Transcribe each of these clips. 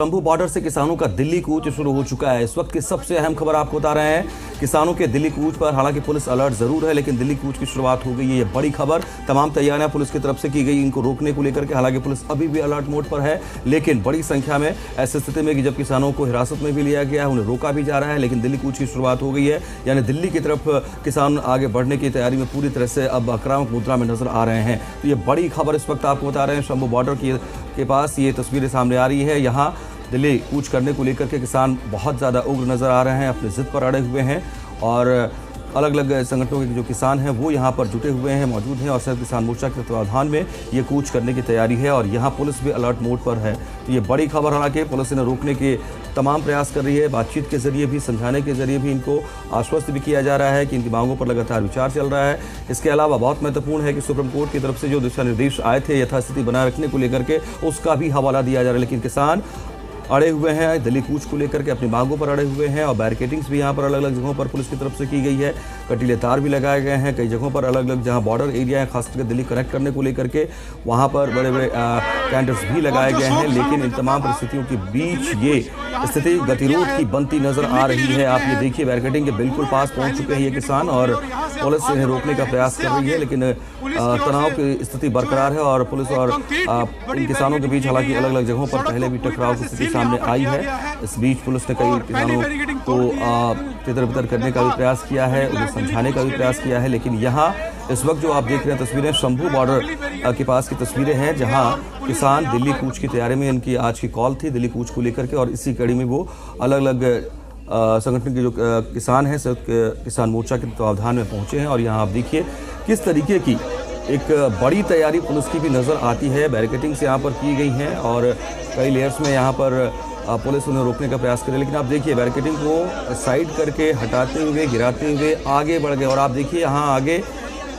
Shambhu border से किसानों का दिल्ली कूच शुरू हो चुका है। इस वक्त की सबसे अहम खबर आपको बता रहे हैं। किसानों के दिल्ली कूच पर हालांकि पुलिस अलर्ट जरूर है, लेकिन दिल्ली कूच की शुरुआत हो गई है। ये बड़ी खबर, तमाम तैयारियां पुलिस की तरफ से की गई इनको रोकने को लेकर के। हालांकि पुलिस अभी भी अलर्ट मोड पर है, लेकिन बड़ी संख्या में ऐसी स्थिति में कि जब किसानों को हिरासत में भी लिया गया है, उन्हें रोका भी जा रहा है, लेकिन दिल्ली कूच की शुरुआत हो गई है। यानी दिल्ली की तरफ किसान आगे बढ़ने की तैयारी में पूरी तरह से अब आक्रामक मुद्रा में नजर आ रहे हैं। तो ये बड़ी खबर इस वक्त आपको बता रहे हैं। शंभू बॉर्डर के पास ये तस्वीरें सामने आ रही है। यहाँ दिल्ली कूच करने को लेकर के किसान बहुत ज़्यादा उग्र नज़र आ रहे हैं, अपनी जिद पर अड़े हुए हैं और अलग अलग संगठनों के जो किसान हैं वो यहाँ पर जुटे हुए हैं, मौजूद हैं और संयुक्त किसान मोर्चा के तत्वाधान में ये कूच करने की तैयारी है और यहाँ पुलिस भी अलर्ट मोड पर है। तो ये बड़ी खबर, हालांकि पुलिस इन्हें रोकने के तमाम प्रयास कर रही है। बातचीत के जरिए भी, समझाने के जरिए भी इनको आश्वस्त भी किया जा रहा है कि इनकी मांगों पर लगातार विचार चल रहा है। इसके अलावा बहुत महत्वपूर्ण है कि सुप्रीम कोर्ट की तरफ से जो दिशा निर्देश आए थे यथास्थिति बनाए रखने को लेकर के, उसका भी हवाला दिया जा रहा है। लेकिन किसान अड़े हुए हैं, दिल्ली कूच को लेकर के अपनी मांगों पर अड़े हुए हैं और बैरिकेडिंग्स भी यहाँ पर अलग अलग जगहों पर पुलिस की तरफ से की गई है। कटीले तार भी लगाए गए हैं कई जगहों पर, अलग अलग जहाँ बॉर्डर एरिया है, खासकर दिल्ली कनेक्ट करने को लेकर के वहाँ पर बड़े बड़े कैंडल्स भी लगाए गए हैं। लेकिन इन तमाम परिस्थितियों के बीच ये स्थिति गतिरोध की बनती नजर आ रही है। आप ये देखिए, बैरिकेडिंग के बिल्कुल पास पहुँच चुके हैं ये किसान और पुलिस इन्हें रोकने का प्रयास कर रही है, लेकिन तनाव की स्थिति बरकरार है और पुलिस और इन किसानों के बीच हालांकि अलग अलग जगहों पर पहले भी टकराव की स्थिति सामने आई है। इस बीच पुलिस ने कई किसानों को तितर बितर करने का भी प्रयास किया है, उन्हें समझाने का भी प्रयास किया है। लेकिन यहाँ इस वक्त जो आप देख रहे हैं तस्वीरें शंभू बॉर्डर के पास की तस्वीरें हैं, जहाँ किसान दिल्ली कूच की तैयारी में, इनकी आज की कॉल थी दिल्ली कूच को लेकर के और इसी कड़ी में वो अलग अलग संगठन के जो किसान हैं किसान मोर्चा के तत्वावधान में पहुंचे हैं। और यहाँ आप देखिए किस तरीके की एक बड़ी तैयारी पुलिस की भी नज़र आती है। बैरिकेडिंग्स यहाँ पर की गई हैं और कई लेयर्स में यहाँ पर पुलिस उन्हें रोकने का प्रयास करे, लेकिन आप देखिए बैरिकेडिंग को साइड करके हटाते हुए, गिराते हुए आगे बढ़ गए। और आप देखिए यहाँ आगे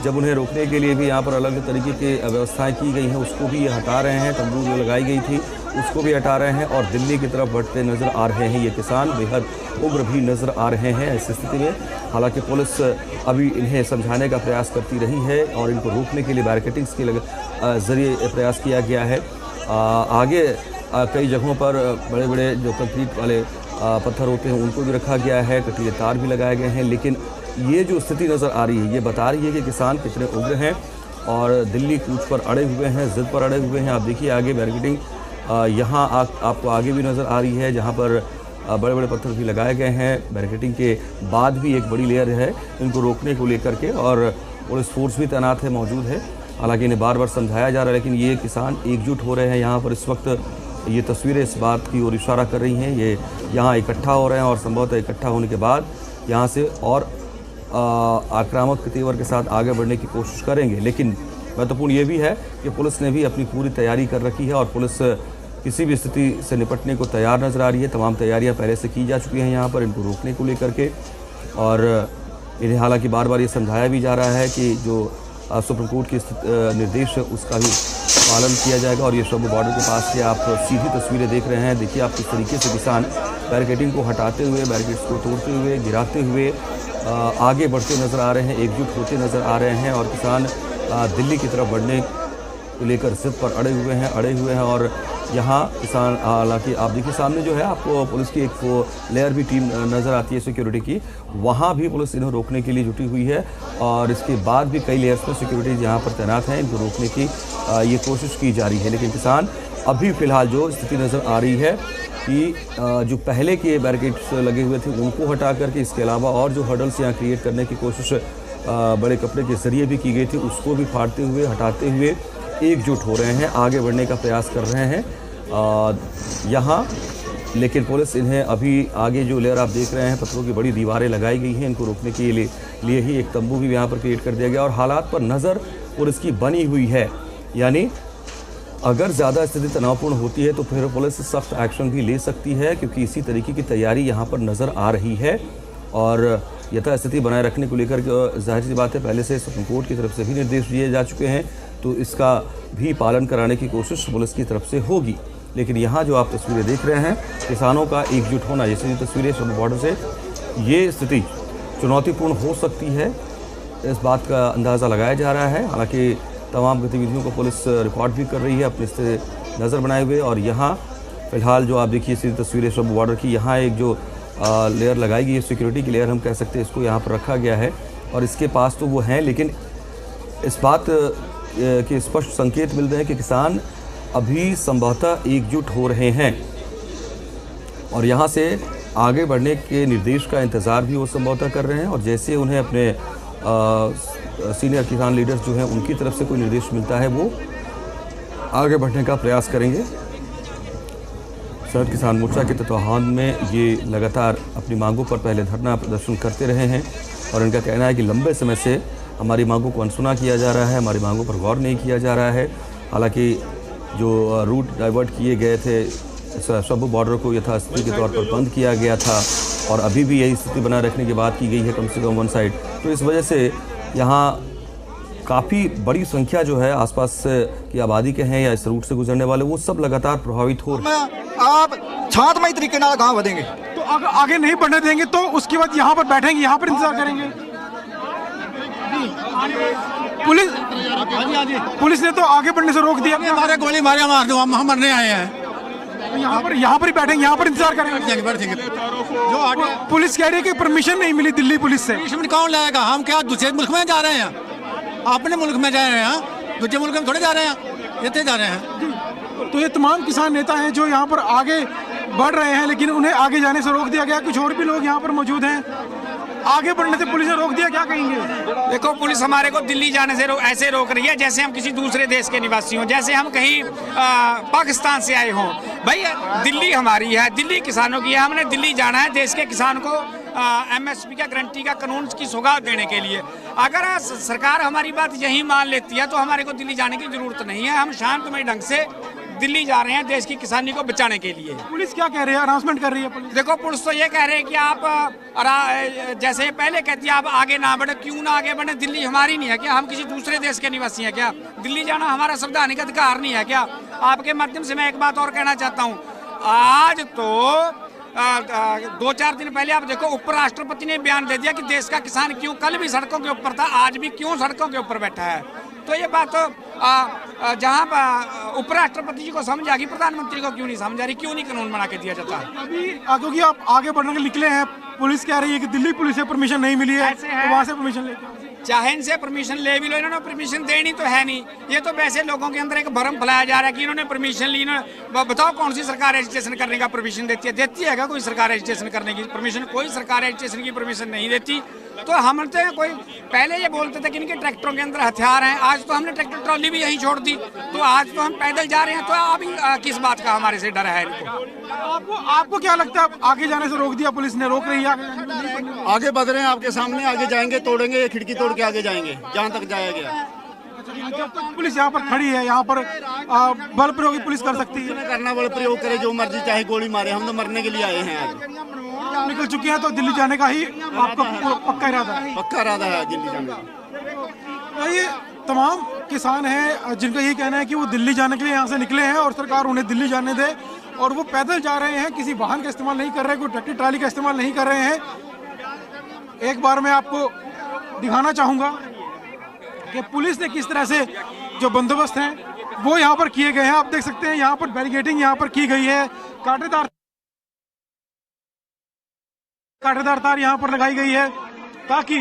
जब उन्हें रोकने के लिए भी यहाँ पर अलग तरीके की व्यवस्थाएं की गई हैं, उसको भी हटा रहे हैं। तंबू जो लगाई गई थी उसको भी हटा रहे हैं और दिल्ली की तरफ बढ़ते नज़र आ रहे हैं। ये किसान बेहद उग्र भी नज़र आ रहे हैं इस स्थिति में। हालांकि पुलिस अभी इन्हें समझाने का प्रयास करती रही है और इनको रोकने के लिए बैरिकेडिंग्स के जरिए प्रयास किया गया है। आगे कई जगहों पर बड़े बड़े जो कंक्रीट वाले पत्थर होते हैं उनको भी रखा गया है, कटीले तार भी लगाए गए हैं। लेकिन ये जो स्थिति नज़र आ रही है ये बता रही है कि किसान कितने उग्र हैं और दिल्ली कूच पर अड़े हुए हैं, जिद पर अड़े हुए हैं। आप देखिए आगे बैरिकेडिंग यहाँ आपको आगे भी नज़र आ रही है, जहाँ पर बड़े बड़े पत्थर भी लगाए गए हैं। बैरिकेडिंग के बाद भी एक बड़ी लेयर है इनको रोकने को लेकर के और पुलिस फोर्स भी तैनात है, मौजूद है। हालांकि इन्हें बार बार समझाया जा रहा है, लेकिन ये किसान एकजुट हो रहे हैं। यहाँ पर इस वक्त ये तस्वीरें इस बात की ओर इशारा कर रही हैं, ये यहाँ इकट्ठा हो रहे हैं और संभवतः इकट्ठा होने के बाद यहाँ से और आक्रामक तेवर के साथ आगे बढ़ने की कोशिश करेंगे। लेकिन महत्वपूर्ण ये भी है कि पुलिस ने भी अपनी पूरी तैयारी कर रखी है और पुलिस किसी भी स्थिति से निपटने को तैयार नजर आ रही है। तमाम तैयारियां पहले से की जा चुकी हैं यहाँ पर इनको रोकने को लेकर के और इन्हें हालांकि बार बार ये समझाया भी जा रहा है कि जो सुप्रीम कोर्ट के निर्देश है उसका भी पालन किया जाएगा। और ये शंभू बॉर्डर के पास से आप सीधी तस्वीरें देख रहे हैं। देखिए आप किस तरीके से किसान बैरिकेडिंग को हटाते हुए, बैरिकेड्स को तोड़ते हुए, गिराते हुए आगे बढ़ते नज़र आ रहे हैं, एकजुट होते नज़र आ रहे हैं और किसान दिल्ली की तरफ बढ़ने को लेकर जिद पर अड़े हुए हैं। और यहाँ किसान हालांकि आप देखिए सामने जो है आपको पुलिस की एक वो लेयर भी टीम नज़र आती है सिक्योरिटी की, वहाँ भी पुलिस इन्हें रोकने के लिए जुटी हुई है और इसके बाद भी कई लेयर्स में सिक्योरिटी यहाँ पर तैनात हैं, इनको रोकने की ये कोशिश की जा रही है। लेकिन किसान अभी फ़िलहाल जो स्थिति नज़र आ रही है कि जो पहले के बैरिकेड्स लगे हुए थे उनको हटा करके, इसके अलावा और जो हर्डल्स यहाँ क्रिएट करने की कोशिश बड़े कपड़े के जरिए भी की गई थी उसको भी फाड़ते हुए, हटाते हुए एकजुट हो रहे हैं, आगे बढ़ने का प्रयास कर रहे हैं यहाँ। लेकिन पुलिस इन्हें अभी आगे जो लेयर आप देख रहे हैं, पत्थरों की बड़ी दीवारें लगाई गई हैं, इनको रोकने के लिए ही एक तंबू भी यहाँ पर क्रिएट कर दिया गया और हालात पर नज़र पुलिस की बनी हुई है। यानी अगर ज़्यादा स्थिति तनावपूर्ण होती है तो फिर पुलिस सख्त एक्शन भी ले सकती है, क्योंकि इसी तरीके की तैयारी यहाँ पर नज़र आ रही है। और यथास्थिति बनाए रखने को लेकर जाहिर सी बात है पहले से सुप्रीम कोर्ट की तरफ से भी निर्देश दिए जा चुके हैं, तो इसका भी पालन कराने की कोशिश पुलिस की तरफ से होगी। लेकिन यहाँ जो आप तस्वीरें देख रहे हैं किसानों का एकजुट होना, जैसे तस्वीरें शंभू बॉर्डर से, ये स्थिति चुनौतीपूर्ण हो सकती है, इस बात का अंदाज़ा लगाया जा रहा है। हालांकि तमाम गतिविधियों को पुलिस रिकॉर्ड भी कर रही है अपने से नज़र बनाए हुए, और यहाँ फिलहाल जो आप देखिए सीधी तस्वीरें सब बॉर्डर की, यहाँ एक जो लेयर लगाई गई है, सिक्योरिटी की लेयर हम कह सकते हैं, इसको यहाँ पर रखा गया है और इसके पास तो वो हैं, लेकिन इस बात के स्पष्ट संकेत मिल रहे हैं कि किसान अभी संभवतः एकजुट हो रहे हैं और यहाँ से आगे बढ़ने के निर्देश का इंतज़ार भी वो संभवतः कर रहे हैं और जैसे उन्हें अपने सीनियर किसान लीडर्स जो हैं उनकी तरफ से कोई निर्देश मिलता है वो आगे बढ़ने का प्रयास करेंगे। सरहद किसान मोर्चा के तत्वाधान में ये लगातार अपनी मांगों पर पहले धरना प्रदर्शन करते रहे हैं और इनका कहना है कि लंबे समय से हमारी मांगों को अनसुना किया जा रहा है, हमारी मांगों पर गौर नहीं किया जा रहा है। हालांकि जो रूट डाइवर्ट किए गए थे, सब बॉर्डर को यथास्थिति के तौर पर बंद किया गया था और अभी भी यही स्थिति बनाए रखने की बात की गई है, कम से कम वन साइड। तो इस वजह से यहाँ काफ़ी बड़ी संख्या जो है आसपास की आबादी के हैं या इस रूट से गुजरने वाले, वो सब लगातार प्रभावित हो रहे हैं। आप शांतमय तरीके से कहाँ बढ़ेंगे? तो आगे नहीं बढ़ने देंगे तो उसके बाद यहाँ पर बैठेंगे, यहाँ पर इंतजार करेंगे। पुलिस ने तो आगे बढ़ने से रोक दिया। हमारे गोली मारे, हम मरने आए हैं। यहाँ पर ही बैठेंगे, यहाँ पर इंतजार करेंगे। जो पुलिस कह रही है कि परमिशन नहीं मिली दिल्ली पुलिस से। परमिशन कौन लाएगा? हम क्या दूसरे मुल्क में जा रहे हैं? अपने मुल्क में जा रहे हैं, दूसरे मुल्क में थोड़े जा रहे हैं, इतने जा रहे हैं। तो ये तमाम किसान नेता हैं जो यहाँ पर आगे बढ़ रहे हैं, लेकिन उन्हें आगे जाने से रोक दिया गया। कुछ और भी लोग यहाँ पर मौजूद हैं, आगे बढ़ने से पुलिस ने रोक दिया। क्या कहेंगे? देखो, पुलिस हमारे को दिल्ली जाने से ऐसे रोक रही है जैसे हम किसी दूसरे देश के निवासी हों, जैसे हम कहीं पाकिस्तान से आए हों। भाई दिल्ली हमारी है, दिल्ली किसानों की है, हमने दिल्ली जाना है देश के किसान को MSP का गारंटी का कानून की सौगात देने के लिए। अगर सरकार हमारी बात यही मान लेती है तो हमारे को दिल्ली जाने की जरूरत नहीं है। हम शांतमय ढंग से दिल्ली जा रहे हैं देश की किसानी को बचाने के लिए। पुलिस क्या कह रही है? अनाउंसमेंट कर रही है पुलिस। देखो, पुलिस तो ये कह रहे हैं कि आप जैसे पहले कहती है आप आगे ना बढ़े। क्यों ना आगे बढ़े? दिल्ली हमारी नहीं है क्या? हम किसी दूसरे देश के निवासी हैं क्या? दिल्ली जाना हमारा संवैधानिक अधिकार नहीं है क्या? आपके माध्यम से मैं एक बात और कहना चाहता हूँ। आज तो 2-4 दिन पहले आप देखो, उपराष्ट्रपति ने बयान दे दिया कि देश का किसान क्यों कल भी सड़कों के ऊपर था, आज भी क्यों सड़कों के ऊपर बैठा है। तो ये बात तो जहाँ उपराष्ट्रपति जी को समझ आ गई, प्रधानमंत्री को क्यों नहीं समझ आ रही? क्यों नहीं कानून बना के दिया जाता? अभी क्योंकि आप आगे बढ़ने के निकले हैं, पुलिस कह रही है कि दिल्ली पुलिस से परमिशन नहीं मिली है, तो वहाँ से परमिशन लेके चाहे इनसे परमिशन ले भी लो, इन्होंने परमिशन देनी तो है नहीं। ये तो वैसे लोगों के अंदर एक भ्रम फैलाया जा रहा है कि इन्होंने परमिशन ली। बताओ कौन सी सरकार रजिस्ट्रेशन करने का परमिशन देती है? देती है क्या कोई सरकार रजिस्ट्रेशन करने की परमिशन? कोई सरकार रजिस्ट्रेशन की परमिशन नहीं देती। तो हम कोई पहले ये बोलते थे कि इनके ट्रैक्टरों के अंदर हथियार हैं, आज तो हमने ट्रैक्टर ट्रॉली भी यहीं छोड़ दी। तो आज तो हम पैदल जा रहे हैं, तो अभी किस बात का हमारे से डर है इनको? आपको क्या लगता है आगे जाने से रोक दिया पुलिस ने? रोक रही है आगे बढ़ रहे हैं, आपके सामने आगे जाएंगे, तोड़ेंगे, खिड़की तोड़ के आगे जाएंगे जहाँ तक जाया गया। जब तक पुलिस यहाँ पर खड़ी है, यहाँ पर बल प्रयोग पुलिस कर सकती है। करना बल प्रयोग करे, जो मर्जी चाहे गोली मारे, हम तो मरने के लिए आए हैं। आज निकल चुके हैं तो दिल्ली जाने का ही आपका पक्का इरादा है? पक्का इरादा है दिल्ली जाने का। ये तमाम किसान हैं जिनका ये कहना है कि वो दिल्ली जाने के लिए यहाँ से निकले हैं और सरकार उन्हें दिल्ली जाने दे, और वो पैदल जा रहे हैं, किसी वाहन का इस्तेमाल नहीं कर रहे, कोई ट्रैक्टर ट्राली का इस्तेमाल नहीं कर रहे हैं। एक बार मैं आपको दिखाना चाहूँगा कि पुलिस ने किस तरह से जो बंदोबस्त हैं वो यहाँ पर किए गए हैं। आप देख सकते हैं यहाँ पर बैरिकेडिंग यहाँ पर की गई है, कांटेदार तार यहाँ पर लगाई गई है ताकि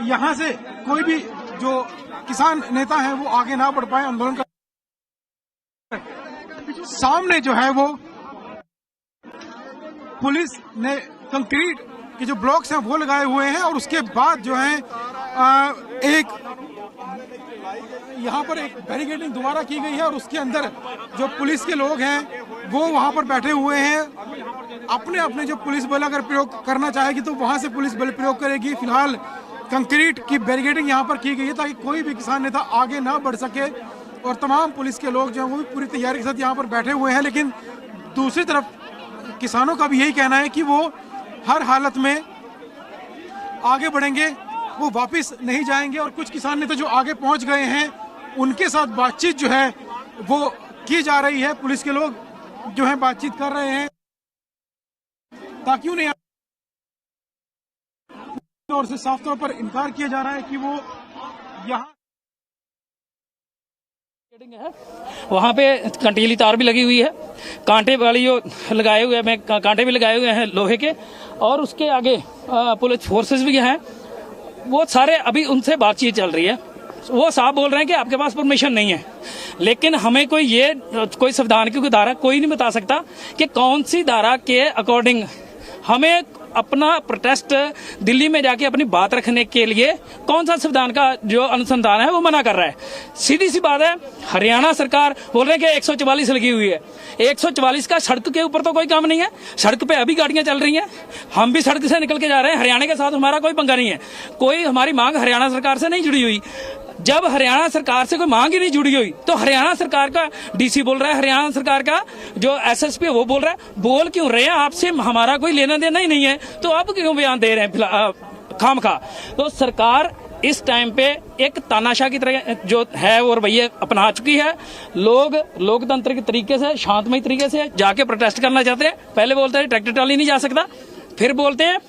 यहाँ से कोई भी जो किसान नेता है वो आगे ना बढ़ पाए आंदोलन का। सामने जो है वो पुलिस ने कंक्रीट के जो ब्लॉक्स हैं वो लगाए हुए हैं और उसके बाद जो है एक यहाँ पर एक बैरिकेडिंग दोबारा की गई है और उसके अंदर जो पुलिस के लोग हैं वो वहाँ पर बैठे हुए हैं। अपने अपने जो पुलिस बल अगर प्रयोग करना चाहेगी तो वहाँ से पुलिस बल प्रयोग करेगी। फिलहाल कंक्रीट की बैरिकेडिंग यहाँ पर की गई है ताकि कोई भी किसान नेता आगे ना बढ़ सके, और तमाम पुलिस के लोग जो हैं वो भी पूरी तैयारी के साथ यहाँ पर बैठे हुए हैं। लेकिन दूसरी तरफ किसानों का भी यही कहना है कि वो हर हालत में आगे बढ़ेंगे, वो वापस नहीं जाएंगे। और कुछ किसान नेता जो आगे पहुंच गए हैं उनके साथ बातचीत जो है वो की जा रही है। पुलिस के लोग जो है बातचीत कर रहे हैं ताकि उन्हें और से साफ तौर पर इनकार किया जा रहा है कि वो यहाँ है वहाँ पे कंटीली तार भी लगी हुई है, कांटे वाली जो लगाए हुए हैं, कांटे भी लगाए हुए हैं लोहे के, और उसके आगे पुलिस फोर्सेस भी हैं। वो सारे अभी उनसे बातचीत चल रही है। वो साहब बोल रहे हैं कि आपके पास परमिशन नहीं है, लेकिन हमें कोई संविधान की धारा कोई नहीं बता सकता कि कौन सी धारा के अकॉर्डिंग हमें अपना प्रोटेस्ट दिल्ली में जाके अपनी बात रखने के लिए कौन सा संविधान का जो अनुसंधान है वो मना कर रहा है। सीधी सी बात है, हरियाणा सरकार बोल रहे हैं कि 144 लगी हुई है। 144 का सड़क के ऊपर तो कोई काम नहीं है, सड़क पे अभी गाड़ियां चल रही हैं, हम भी सड़क से निकल के जा रहे हैं। हरियाणा के साथ हमारा कोई पंगा नहीं है, कोई हमारी मांग हरियाणा सरकार से नहीं जुड़ी हुई। जब हरियाणा सरकार से कोई मांग ही नहीं जुड़ी हुई तो हरियाणा सरकार का डीसी बोल रहा है, हरियाणा सरकार का जो एसएसपी है वो बोल रहा है, बोल क्यों रहे हैं? आपसे हमारा कोई लेना देना ही नहीं है, तो आप क्यों बयान दे रहे हैं खामखा? तो सरकार इस टाइम पे एक तानाशाह की तरह जो है वो रवैया अपना चुकी है। लोग लोकतंत्र के तरीके से, शांतमय तरीके से जाके प्रोटेस्ट करना चाहते हैं। पहले बोलते हैं ट्रैक्टर ट्राली नहीं जा सकता, फिर बोलते हैं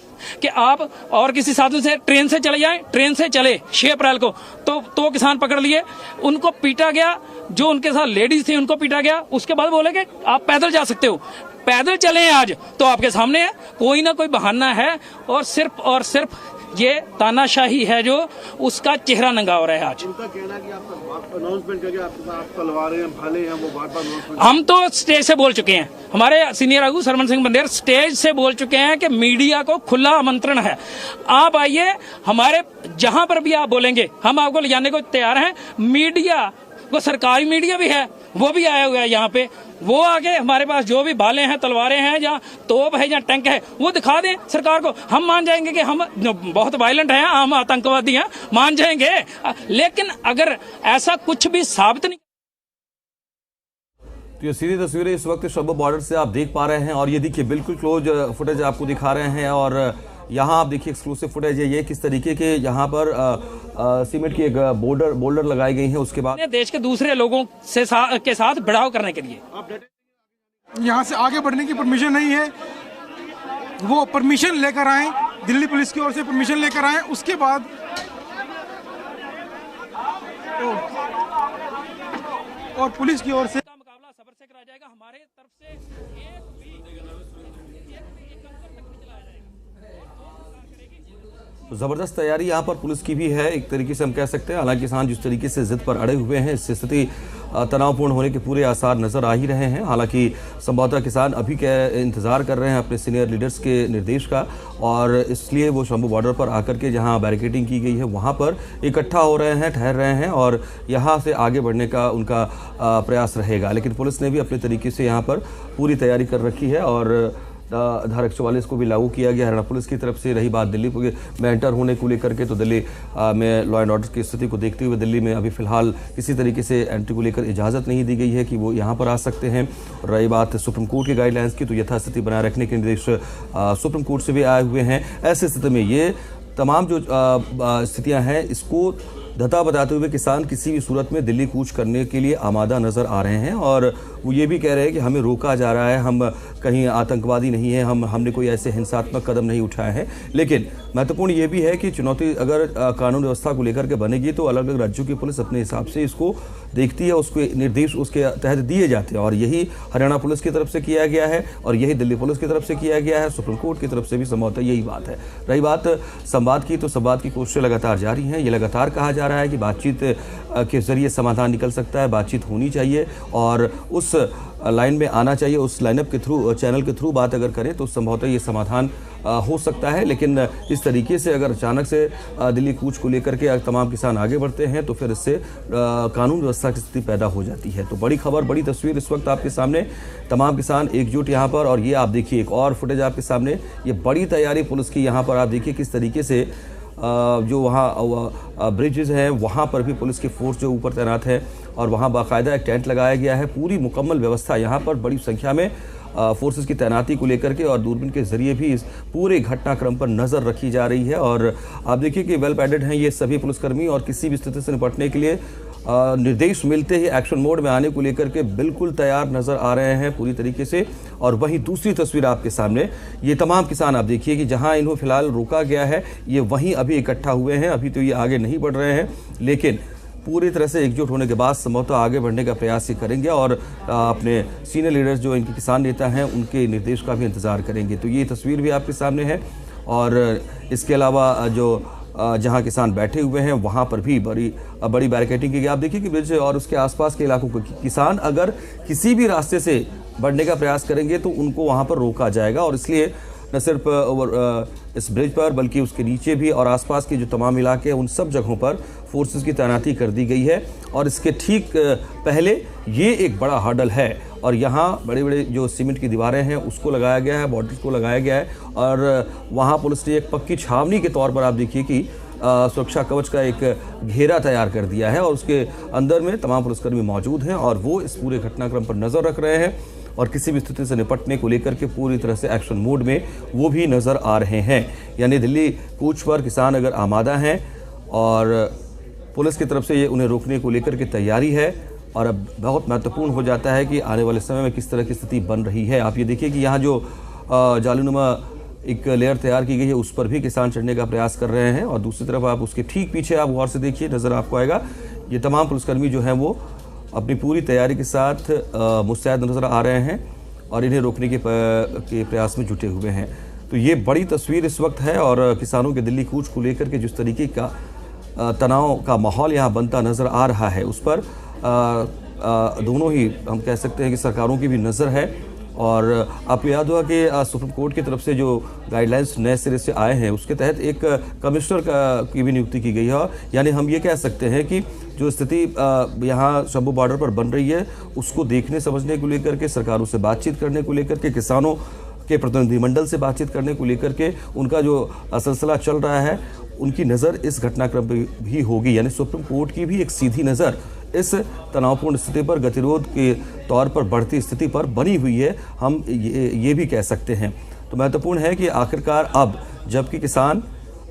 कि आप और किसी साधन से ट्रेन से चले जाएं। ट्रेन से चले 6 अप्रैल को तो किसान पकड़ लिए, उनको पीटा गया, जो उनके साथ लेडीज थी उनको पीटा गया। उसके बाद बोले कि आप पैदल जा सकते हो, पैदल चले आज तो आपके सामने है, कोई ना कोई बहाना है, और सिर्फ ये तानाशाही है जो उसका चेहरा नंगा हो रहा है आज। उनका कहना है कि आप अनाउंसमेंट करके आप तलवारें हैं, भाले हैं, वो बार-बार अनाउंसमेंट। हम तो स्टेज से बोल चुके हैं, हमारे सीनियर आगू सरमन सिंह बंदेर स्टेज से बोल चुके हैं कि मीडिया को खुला आमंत्रण है, आप आइए, हमारे जहां पर भी आप बोलेंगे हम आपको ले जाने को तैयार हैं। मीडिया वो सरकारी मीडिया भी है, वो भी आया हुआ है यहाँ पे, वो आगे हमारे पास जो भी भाले हैं, तलवारें हैं, या तोप है या टैंक है, वो दिखा दें सरकार को। हम मान जाएंगे कि हम बहुत वायलेंट हैं, हम आतंकवादी हैं, मान जाएंगे। लेकिन अगर ऐसा कुछ भी साबित नहीं। तो ये सीधी तस्वीरें इस वक्त शंभू बॉर्डर से आप देख पा रहे हैं, और ये देखिए बिल्कुल क्लोज फुटेज आपको दिखा रहे हैं। और यहाँ आप देखिए एक्सक्लूसिव फुटेज है, ये किस तरीके के यहाँ पर सीमेंट की एक बोल्डर लगाई गई है। उसके बाद देश के दूसरे लोगों से के साथ बढ़ाव करने के लिए यहाँ से आगे बढ़ने की परमिशन नहीं है, वो परमिशन लेकर आए, दिल्ली पुलिस की ओर से परमिशन लेकर आए, उसके बाद और पुलिस की ओर से मुकाबला सब्र से करा जाएगा। हमारे तरफ से एक भी जबरदस्त तैयारी यहाँ पर पुलिस की भी है, एक तरीके से हम कह सकते हैं। हालांकि किसान जिस तरीके से जिद पर अड़े हुए हैं, इससे स्थिति तनावपूर्ण होने के पूरे आसार नजर आ ही रहे हैं। हालांकि संभवतः किसान अभी के इंतजार कर रहे हैं अपने सीनियर लीडर्स के निर्देश का, और इसलिए वो शंभू बॉर्डर पर आकर के जहां बैरिकेडिंग की गई है वहां पर इकट्ठा हो रहे हैं, ठहर रहे हैं, और यहां से आगे बढ़ने का उनका प्रयास रहेगा। लेकिन पुलिस ने भी अपने तरीके से यहाँ पर पूरी तैयारी कर रखी है, और धारा 144 को भी लागू किया गया हरियाणा पुलिस की तरफ से। रही बात दिल्ली में एंटर होने को लेकर के, तो दिल्ली में लॉ एंड ऑर्डर की स्थिति को देखते हुए दिल्ली में अभी फिलहाल किसी तरीके से एंट्री को लेकर इजाज़त नहीं दी गई है कि वो यहाँ पर आ सकते हैं। रही बात सुप्रीम कोर्ट के गाइडलाइंस की, तो यथास्थिति बनाए रखने के निर्देश सुप्रीम कोर्ट से भी आए हुए हैं। ऐसी स्थिति में ये तमाम जो स्थितियाँ हैं, इसको धता बताते हुए किसान किसी भी सूरत में दिल्ली कूच करने के लिए आमादा नजर आ रहे हैं, और वो ये भी कह रहे हैं कि हमें रोका जा रहा है, हम कहीं आतंकवादी नहीं है, हमने कोई ऐसे हिंसात्मक कदम नहीं उठाए हैं। लेकिन महत्वपूर्ण ये भी है कि चुनौती अगर कानून व्यवस्था को लेकर के बनेगी तो अलग अलग राज्यों की पुलिस अपने हिसाब से इसको देखती है, उसके निर्देश उसके तहत दिए जाते हैं, और यही हरियाणा पुलिस की तरफ से किया गया है, और यही दिल्ली पुलिस की तरफ से किया गया है, सुप्रीम कोर्ट की तरफ से भी संभवतः यही बात है। रही बात संवाद की, तो संवाद की कोशिशें लगातार जारी हैं। ये लगातार कहा जा रहा है कि बातचीत के जरिए समाधान निकल सकता है, बातचीत होनी चाहिए, और उस लाइन में आना चाहिए, उस लाइनअप के थ्रू, चैनल के थ्रू बात अगर करें तो संभवतः ये समाधान हो सकता है। लेकिन इस तरीके से अगर अचानक से दिल्ली कूच को लेकर के तमाम किसान आगे बढ़ते हैं तो फिर इससे कानून व्यवस्था की स्थिति पैदा हो जाती है। तो बड़ी खबर, बड़ी तस्वीर इस वक्त आपके सामने, तमाम किसान एकजुट यहाँ पर, और ये आप देखिए एक और फुटेज आपके सामने, ये बड़ी तैयारी पुलिस की यहाँ पर। आप देखिए किस तरीके से जो वहाँ ब्रिजेस हैं वहाँ पर भी पुलिस की फोर्स जो ऊपर तैनात है, और वहाँ बाकायदा एक टेंट लगाया गया है। पूरी मुकम्मल व्यवस्था यहाँ पर बड़ी संख्या में फोर्सेस की तैनाती को लेकर के और दूरबीन के जरिए भी इस पूरे घटनाक्रम पर नज़र रखी जा रही है। और आप देखिए कि वेल पैडेड हैं ये सभी पुलिसकर्मी, और किसी भी स्थिति से निपटने के लिए निर्देश मिलते ही एक्शन मोड में आने को लेकर के बिल्कुल तैयार नजर आ रहे हैं पूरी तरीके से। और वहीं दूसरी तस्वीर आपके सामने, ये तमाम किसान आप देखिए कि जहां इन्हें फिलहाल रोका गया है, ये वहीं अभी इकट्ठा हुए हैं। अभी तो ये आगे नहीं बढ़ रहे हैं, लेकिन पूरी तरह से एकजुट होने के बाद संभवतः आगे बढ़ने का प्रयास ये करेंगे और अपने सीनियर लीडर्स जो इनके किसान नेता हैं उनके निर्देश का भी इंतजार करेंगे। तो ये तस्वीर भी आपके सामने है और इसके अलावा जो जहां किसान बैठे हुए हैं वहां पर भी बड़ी बैरिकेडिंग की गई। आप देखिए कि ब्रिज और उसके आसपास के इलाकों को किसान अगर किसी भी रास्ते से बढ़ने का प्रयास करेंगे तो उनको वहां पर रोका जाएगा और इसलिए न सिर्फ इस ब्रिज पर बल्कि उसके नीचे भी और आसपास के जो तमाम इलाके हैं उन सब जगहों पर फोर्सेस की तैनाती कर दी गई है। और इसके ठीक पहले ये एक बड़ा हर्डल है और यहाँ बड़े बड़े जो सीमेंट की दीवारें हैं उसको लगाया गया है, बॉर्डर को लगाया गया है और वहाँ पुलिस ने एक पक्की छावनी के तौर पर आप देखिए कि सुरक्षा कवच का एक घेरा तैयार कर दिया है और उसके अंदर में तमाम पुलिसकर्मी मौजूद हैं और वो इस पूरे घटनाक्रम पर नज़र रख रहे हैं और किसी भी स्थिति से निपटने को लेकर के पूरी तरह से एक्शन मोड में वो भी नज़र आ रहे हैं। यानी दिल्ली कूच पर किसान अगर आमादा हैं और पुलिस की तरफ से ये उन्हें रोकने को लेकर के तैयारी है और अब बहुत महत्वपूर्ण हो जाता है कि आने वाले समय में किस तरह की स्थिति बन रही है। आप ये देखिए कि यहाँ जो जालीनुमा एक लेयर तैयार की गई है उस पर भी किसान चढ़ने का प्रयास कर रहे हैं और दूसरी तरफ आप उसके ठीक पीछे आप गौर से देखिए, नज़र आपको आएगा ये तमाम पुलिसकर्मी जो हैं वो अपनी पूरी तैयारी के साथ मुस्तैद नज़र आ रहे हैं और इन्हें रोकने के प्रयास में जुटे हुए हैं। तो ये बड़ी तस्वीर इस वक्त है और किसानों के दिल्ली कूच को लेकर के जिस तरीके का तनाव का माहौल यहाँ बनता नज़र आ रहा है उस पर दोनों ही हम कह सकते हैं कि सरकारों की भी नज़र है। और आपको याद होगा कि सुप्रीम कोर्ट की तरफ से जो गाइडलाइंस नए सिरे से आए हैं उसके तहत एक कमिश्नर की भी नियुक्ति की गई है। यानी हम ये कह सकते हैं कि जो स्थिति यहाँ शंभू बॉर्डर पर बन रही है उसको देखने समझने को लेकर के, सरकारों से बातचीत करने को लेकर के, किसानों के प्रतिनिधिमंडल से बातचीत करने को लेकर के उनका जो सिलसिला चल रहा है उनकी नज़र इस घटनाक्रम पर भी होगी। यानी सुप्रीम कोर्ट की भी एक सीधी नज़र इस तनावपूर्ण स्थिति पर, गतिरोध के तौर पर बढ़ती स्थिति पर बनी हुई है, हम ये भी कह सकते हैं। तो महत्वपूर्ण है कि आखिरकार अब जबकि किसान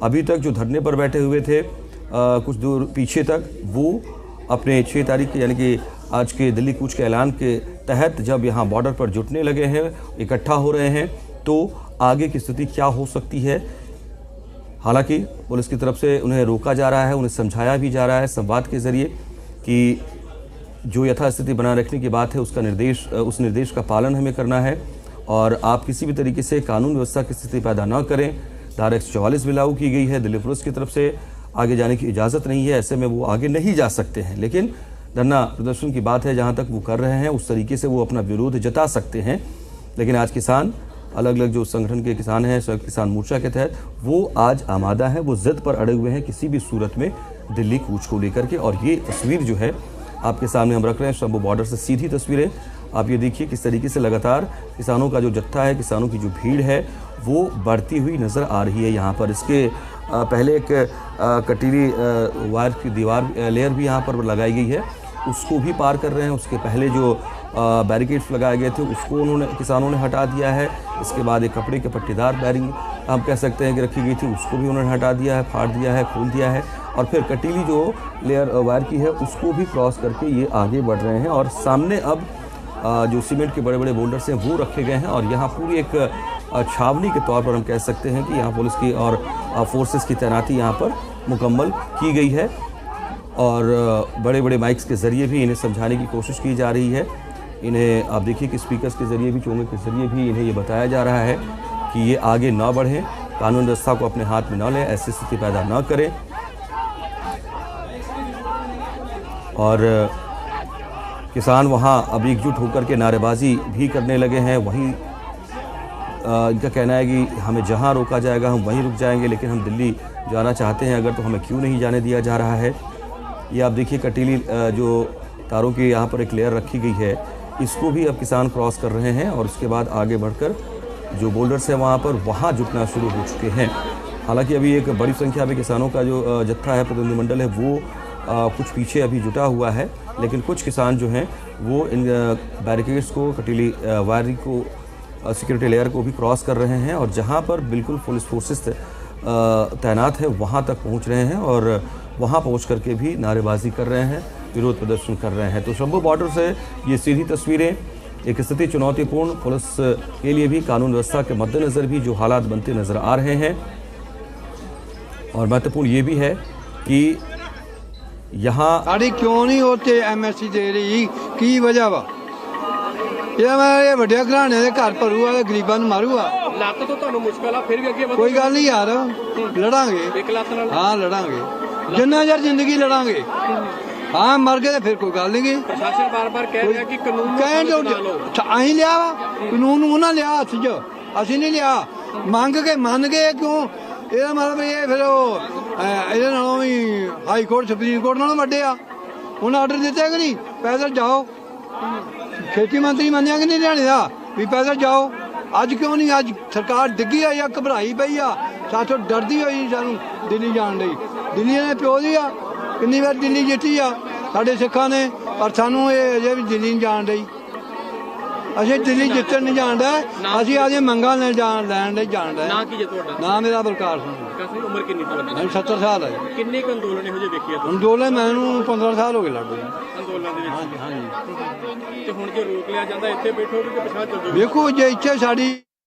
अभी तक जो धरने पर बैठे हुए थे कुछ दूर पीछे तक, वो अपने 6 तारीख यानी कि आज के दिल्ली कूच के ऐलान के तहत जब यहाँ बॉर्डर पर जुटने लगे हैं, इकट्ठा हो रहे हैं, तो आगे की स्थिति क्या हो सकती है। हालांकि पुलिस की तरफ से उन्हें रोका जा रहा है, उन्हें समझाया भी जा रहा है संवाद के ज़रिए कि जो यथास्थिति बनाए रखने की बात है उस निर्देश का पालन हमें करना है और आप किसी भी तरीके से कानून व्यवस्था की स्थिति पैदा न करें। धारा 144 भी लागू की गई है, दिल्ली पुलिस की तरफ से आगे जाने की इजाज़त नहीं है, ऐसे में वो आगे नहीं जा सकते हैं। लेकिन धरना प्रदर्शन की बात है, जहाँ तक वो कर रहे हैं उस तरीके से वो अपना विरोध जता सकते हैं। लेकिन आज किसान अलग अलग जो संगठन के किसान हैं, संयुक्त किसान मोर्चा के तहत, वो आज आमादा है, वो जिद पर अड़े हुए हैं किसी भी सूरत में दिल्ली कूच को लेकर के। और ये तस्वीर जो है आपके सामने हम रख रहे हैं शंभू बॉर्डर से सीधी तस्वीरें। आप ये देखिए किस तरीके से लगातार किसानों का जो जत्था है, किसानों की जो भीड़ है वो बढ़ती हुई नज़र आ रही है यहाँ पर। इसके पहले एक कटीली वायर की दीवार लेयर भी यहाँ पर लगाई गई है, उसको भी पार कर रहे हैं। उसके पहले जो बैरिकेड्स लगाए गए थे उसको किसानों ने हटा दिया है। इसके बाद एक कपड़े के पट्टीदार बैरिंग हम कह सकते हैं कि रखी गई थी, उसको भी उन्होंने हटा दिया है, फाड़ दिया है, खोल दिया है। और फिर कटीली जो लेयर वायर की है उसको भी क्रॉस करके ये आगे बढ़ रहे हैं और सामने अब जो सीमेंट के बड़े बड़े बोल्डर्स हैं वो रखे गए हैं और यहाँ पूरी एक छावनी के तौर पर हम कह सकते हैं कि यहाँ पुलिस की और फोर्सेस की तैनाती यहाँ पर मुकम्मल की गई है और बड़े बड़े माइक्स के ज़रिए भी इन्हें समझाने की कोशिश की जा रही है। इन्हें आप देखिए कि स्पीकर्स के ज़रिए भी, चोंगे के ज़रिए भी इन्हें ये बताया जा रहा है कि ये आगे ना बढ़ें, कानून व्यवस्था को अपने हाथ में ना लें, ऐसी स्थिति पैदा ना करें। और किसान वहाँ अब एकजुट होकर के नारेबाजी भी करने लगे हैं। वहीं इनका कहना है कि हमें जहाँ रोका जाएगा हम वहीं रुक जाएंगे, लेकिन हम दिल्ली जाना चाहते हैं अगर तो हमें क्यों नहीं जाने दिया जा रहा है। ये आप देखिए कटीली जो तारों की यहाँ पर एक लेयर रखी गई है, इसको भी अब किसान क्रॉस कर रहे हैं और उसके बाद आगे बढ़कर जो बोल्डर्स हैं वहाँ जुटना शुरू हो चुके हैं। हालांकि अभी एक बड़ी संख्या में किसानों का जो जत्था है, प्रतिनिधिमंडल है, वो कुछ पीछे अभी जुटा हुआ है, लेकिन कुछ किसान जो हैं वो इन बैरिकेड्स को, कटीली वायरिंग को, सिक्योरिटी लेयर को भी क्रॉस कर रहे हैं और जहां पर बिल्कुल पुलिस फोर्सेस तैनात है वहां तक पहुंच रहे हैं और वहां पहुंच करके भी नारेबाजी कर रहे हैं, विरोध प्रदर्शन कर रहे हैं। तो शंभू बॉर्डर से ये सीधी तस्वीरें, एक स्थिति चुनौतीपूर्ण, पुलिस के लिए भी, कानून व्यवस्था के मद्देनज़र भी जो हालात बनते नज़र आ रहे हैं। और महत्वपूर्ण ये भी है कि यहाँ ਸਾਡੀ ਕਿਉਂ ਨਹੀਂ ਉੱਥੇ ਐਮਐਸਸੀ ਦੇ ਰਹੀ, ਕੀ ਵਜ੍ਹਾ ਵਾ? ਇਹ ਵੱਡੇ ਘਰਾਣੇ ਦੇ ਘਰ ਭਰੂਗਾ ਤੇ ਗਰੀਬਾਂ ਨੂੰ ਮਾਰੂਗਾ। ਲੱਤ ਤੋਂ ਤੁਹਾਨੂੰ ਮੁਸ਼ਕਲ ਆ, ਫਿਰ ਵੀ ਅੱਗੇ ਵਧੋ। ਕੋਈ ਗੱਲ ਨਹੀਂ ਯਾਰ, ਲੜਾਂਗੇ। ਇੱਕ ਲੱਤ ਨਾਲ ਹਾਂ ਲੜਾਂਗੇ, ਜਿੰਨਾ ਚਿਰ ਜ਼ਿੰਦਗੀ ਲੜਾਂਗੇ। ਹਾਂ ਮਰ ਗਏ ਤੇ ਫਿਰ ਕੋਈ ਗੱਲ ਨਹੀਂ ਗੀ। ਪ੍ਰਸ਼ਾਸਨ ਬਾਰ-ਬਾਰ ਕਹਿ ਰਿਹਾ ਕਿ ਕਾਨੂੰਨ ਨੂੰ ਕਹਿਣ ਹੱਥ ਜੋ ਨਾ ਲਓ। ਅਸੀਂ ਲਿਆ ਵਾ ਕਾਨੂੰਨ ਨੂੰ, ਉਹਨਾਂ ਲਿਆ ਹੱਥ 'ਚ, ਅਸੀਂ ਨਹੀਂ ਲਿਆ। ਮੰਗ ਕੇ ਮੰਨ ਗਏ ਕਿਉਂ? ਇਹਦਾ ਮਤਲਬ ਇਹ ਫਿਰ ਉਹ ਇਹਦੇ ਨਾਲੋਂ ਵੀ ਹਾਈ ਕੋਰਟ ਸੁਪਰੀਮ ਕੋਰਟ ਨਾਲੋਂ ਵੱਡੇ ਆ। ਹੁਣ ਆਰਡਰ ਦਿੱਤਾ ਕਿ ਨਹੀਂ ਪੈਦਲ ਜਾਓ? ਖੇਤੀ ਮੰਤਰੀ ਮੰਨਿਆ ਕਿ ਨਹੀਂ ਹਰਿਆਣੇ ਦਾ ਵੀ ਪੈਦਲ ਜਾਓ? ਅੱਜ ਕਿਉਂ ਨਹੀਂ? ਅੱਜ ਸਰਕਾਰ ਡਿੱਗੀ ਹੋਈ ਆ, ਘਬਰਾਈ ਪਈ ਆ, ਸਾਥੋਂ ਡਰਦੀ ਹੋਈ ਸਾਨੂੰ ਦਿੱਲੀ ਜਾਣ ਲਈ। ਦਿੱਲੀ ਨੇ ਪਿਓ ਦੀ ਆ, ਕਿੰਨੀ ਵਾਰ ਦਿੱਲੀ ਜਿੱਤੀ ਆ ਸਾਡੇ ਸਿੱਖਾਂ ਨੇ, ਪਰ ਸਾਨੂੰ ਇਹ ਅਜੇ ਵੀ ਦਿੱਲੀ ਨਹੀਂ ਜਾਣ ਡਈ। ਅਸੀਂ ਦਿੱਲੀ ਜਿੱਤਣ ਨਹੀਂ ਜਾਣ ਡਏ, ਅਸੀਂ ਆਦੇ ਮੰਗਾਂ ਲੈਣ ਲਈ ਜਾਣ ਡਏ। ਨਾ ਕੀ ਜੇ ਤੁਹਾਡਾ ਨਾ ਮੇਰਾ ਬਲਕਾਰ ਸਿੰਘ। ਕਾਸੀ ਉਮਰ ਕਿੰਨੀ ਤੁਹਾਡੀ? ਮੈਨੂੰ 70 ਸਾਲ ਹੈ। ਕਿੰਨੇ ਕੁ ਅੰਦੋਲਨ ਇਹੋ ਜਿਹੇ ਵੇਖੇ ਆ ਤੁਸੀਂ ਅੰਦੋਲਨ ਮੈਨੂੰ 15 ਸਾਲ ਹੋ ਗਏ ਲੜਦੇ। ਅੰਦੋਲਨਾਂ ਦੇ ਵਿੱਚ? ਹਾਂਜੀ। ਤੇ ਹੁਣ ਜੇ ਰੋਕ ਲਿਆ ਜਾਂਦਾ ਇੱਥੇ ਬੈਠੋਗੇ ਕਿ ਪਿਛਾਂ ਚੱਲ ਜਾਓਗੇ? ਵੇਖੋ ਜੇ ਇੱਥੇ ਸਾਡੀ